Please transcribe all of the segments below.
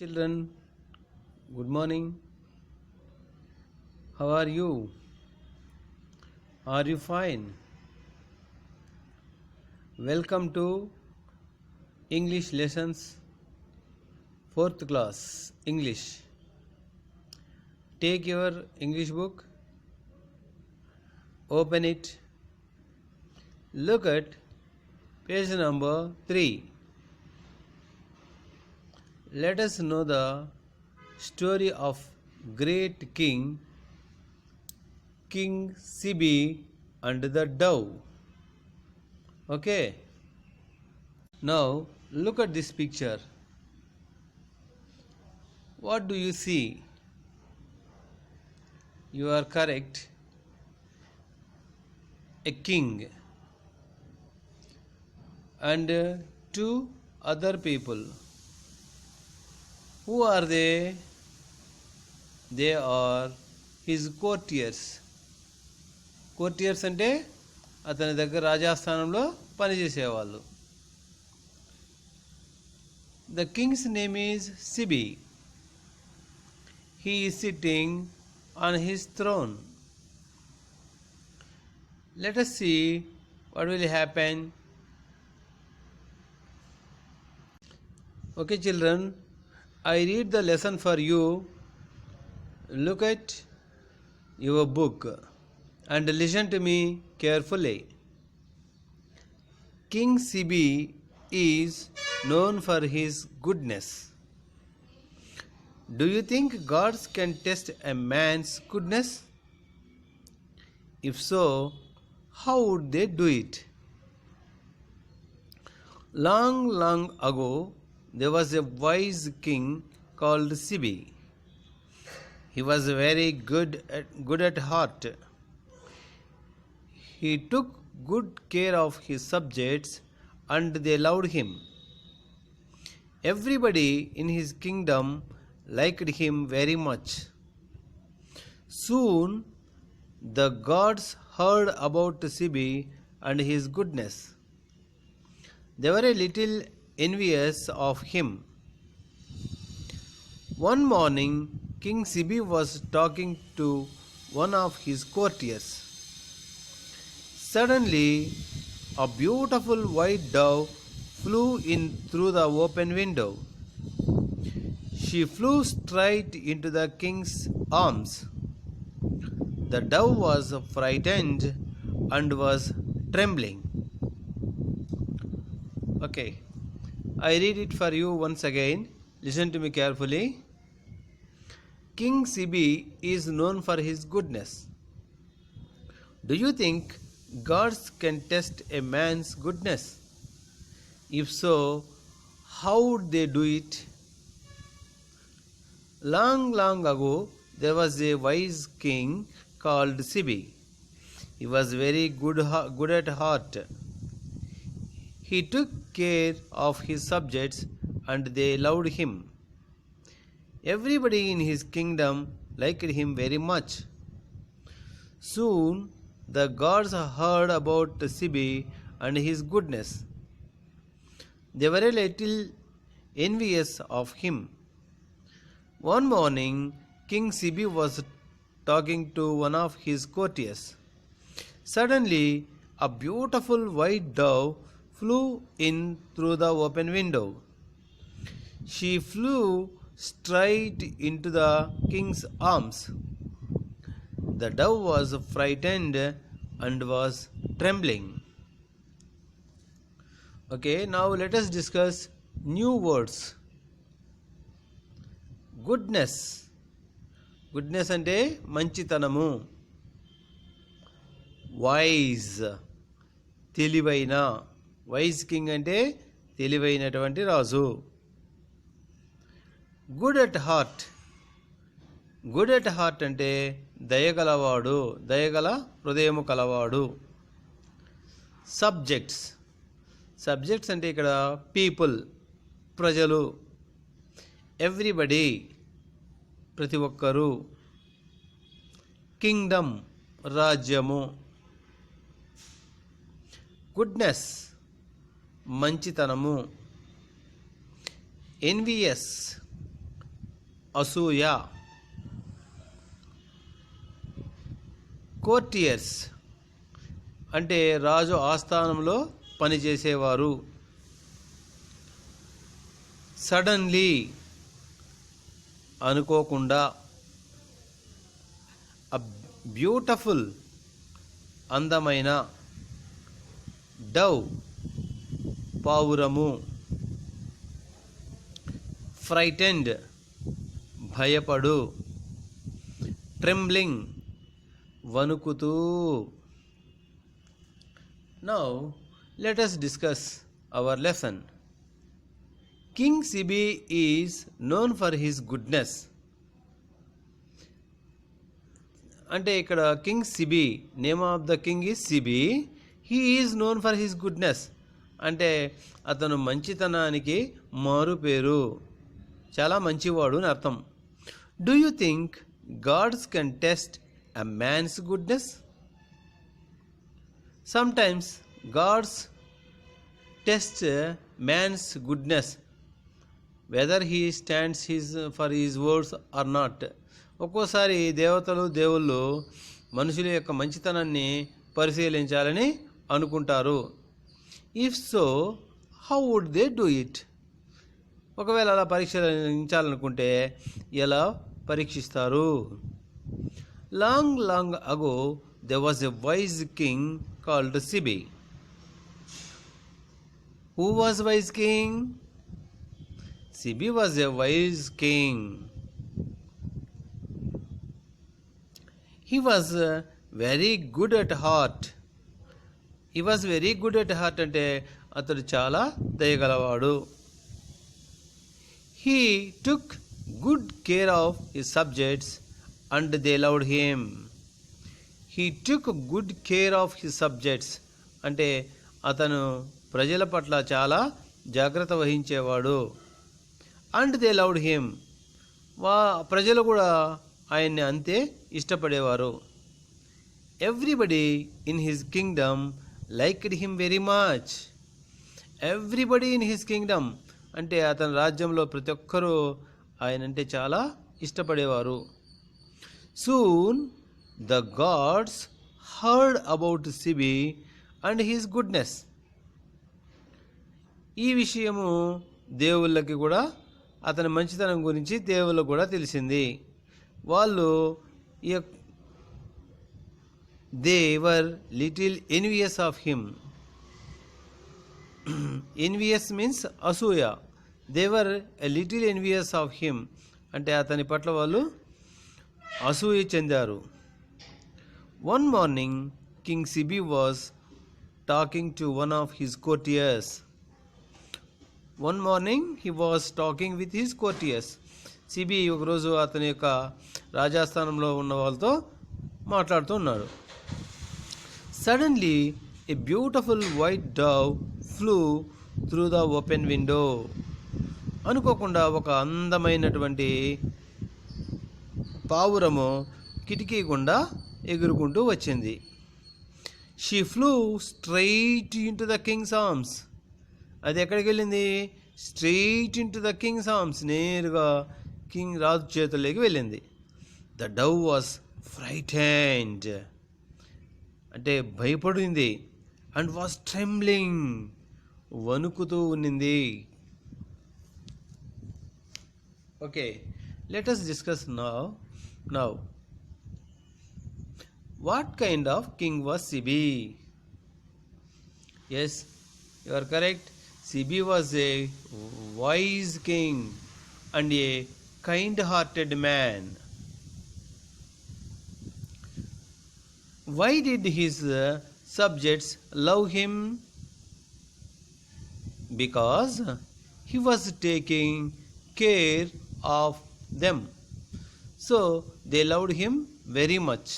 Children, good morning. How are you? Are you fine? Welcome to English lessons, 4th class English. Take your English book, open it, look at page number 3. Let us know the story of great King Sibi and the dove. Okay. Now look at this picture. What do you see? You are correct. A king and two other people. Who are they? They are his courtiers. కోర్టియర్స్ అంటే అతని దగ్గర రాజాస్థానంలో పనిచేసేవాళ్ళు. The king's name is Sibi. He is sitting on his throne. Let us see what will happen. Okay, children, I read the lesson for you. Look at your book and listen to me carefully. King Sibi is known for his goodness. Do you think gods can test a man's goodness? If so, how would they do it? Long ago, there was a wise king called Sibi. He was very good at heart. He took good care of his subjects and they loved him. Everybody in his kingdom liked him very much. Soon the gods heard about Sibi and his goodness. They were a little envious of him. One morning, King Sibi was talking to one of his courtiers. Suddenly, a beautiful white dove flew in through the open window. She flew straight into the king's arms. The dove was frightened and was trembling. Okay, I read it for you once again. Listen to me carefully. King Sibi is known for his goodness. Do you think gods can test a man's goodness? If so, how would they do it? Long ago, there was a wise king called Sibi. He was very good at heart. He took care of his subjects and they loved him. Everybody in his kingdom liked him very much. Soon the gods heard about Sibi and his goodness. They were a little envious of him. One morning, King Sibi was talking to one of his courtiers. Suddenly, a beautiful white dove flew in through the open window. She flew straight into the king's arms. The dove was frightened and was trembling. Okay, now let us discuss new words. Goodness. Goodness ante manchitanamu. Wise. తెలివైన. Wise king అంటే తెలివైనటువంటి రాజు. Good at heart. Good at heart అంటే దయగలవాడు, దయగల హృదయము కలవాడు. Subjects. Subjects అంటే ఇక్కడ పీపుల్, ప్రజలు. ఎవ్రీబడి, ప్రతి ఒక్కరూ. కింగ్డమ్, రాజ్యము. గుడ్నెస్, మంచితనము. ఎన్వియస్, అసూయ. కోర్టియర్స్ అంటే రాజు ఆస్థానంలో పనిచేసేవారు. సడన్లీ అనుకోకుండా. బ్యూటిఫుల్ అందమైన. డవ్ పావురము. ఫ్రైటెండ్ భయపడు. ట్రెంబ్లింగ్ వణుకుతూ. Now let us discuss our lesson. King Sibi is known for his goodness. అంటే ఇక్కడ king Sibi, name of the king is Sibi. He is known for his goodness అంటే అతను మంచితనానికి మారు పేరు, చాలా మంచివాడు అని అర్థం. Do you think gods can test a man's goodness? Sometimes gods test man's goodness whether he stands for his words or not. ఒక్కోసారి దేవుళ్ళు మనుషుల యొక్క మంచితనాన్ని పరిశీలించాలని అనుకుంటారు. If so, how would they do it? ఒకవేళ అలా పరీక్షించాలనుకుంటే ఎలా పరీక్షిస్తారు? Long long ago there was a wise king called Sibi. Who was wise king? Sibi was a wise king. He was very good at heart. He was very good at heart అంటే అతడు చాలా దయగలవాడు. He took good care of his subjects and they loved him. He took good care of his subjects అంటే అతను ప్రజల పట్ల చాలా జాగ్రత్త వహించేవాడు. అండ్ దే లవ్డ్ హిమ్, ప్రజలు కూడా ఆయన్ని అంతే ఇష్టపడేవారు. Everybody in his kingdom liked him very much. Everybody in his kingdom అంటే అతని రాజ్యంలో ప్రతి ఒక్కరూ ఆయనంటే చాలా ఇష్టపడేవారు. Soon the gods heard about Sibi and his goodness. ఈ విషయము దేవుళ్ళకి కూడా అతని మంచితనం గురించి దేవుళ్ళకు కూడా తెలిసింది. వాళ్ళు they were little envious of him. Envious means అసూయ. They were a little envious of him అంటే అతని పట్ల వాళ్ళు అసూయ చెందారు. One morning king Sibi was talking to one of his courtiers. One morning he was talking with his courtiers. Sibi ఒకరోజు అతని యొక్క రాజాస్థానంలో ఉన్న వాళ్ళతో మాట్లాడుతూ ఉన్నాడు. Suddenly a beautiful white dove flew through the open window. అనుకోకుండా ఒక అందమైనటువంటి పావురము కిటికీ గుండా ఎగురుకుంటూ వచ్చింది. She flu straight into the Kings arms. అది ఎక్కడికి వెళ్ళింది? Straight into the Kings arms, నేరుగా కింగ్ రాజు చేతుల్లోకి వెళ్ళింది. ద డవ్ వాజ్ ఫ్రైటెండ్ అంటే భయపడింది. అండ్ వాజ్ ట్రెంబ్లింగ్ వణుకుతూ ఉన్నింది. Okay, let us discuss now. What kind of king was Sibi? Yes, you are correct. Sibi was a wise king and a kind-hearted man. Why did his subjects love him? Because he was taking care of them. So they loved him very much.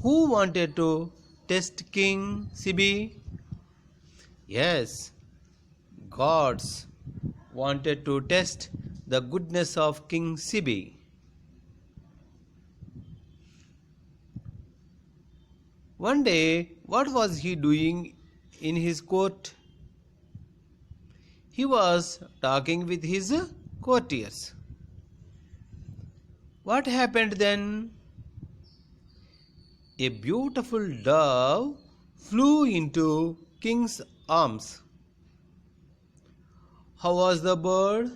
Who wanted to test King Sibi? Yes, gods wanted to test the goodness of King Sibi. One day, what was he doing in his court? he was talking with his courtiers. What happened then? A beautiful dove flew into king's arms. How was the bird?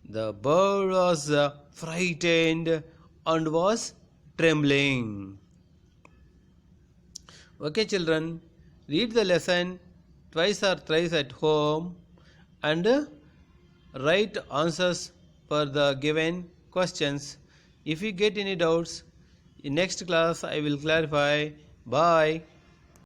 The bird was frightened and was trembling. Okay, children, read the lesson twice or thrice at home and write answers for the given questions. If you get any doubts, in next class I will clarify. Bye.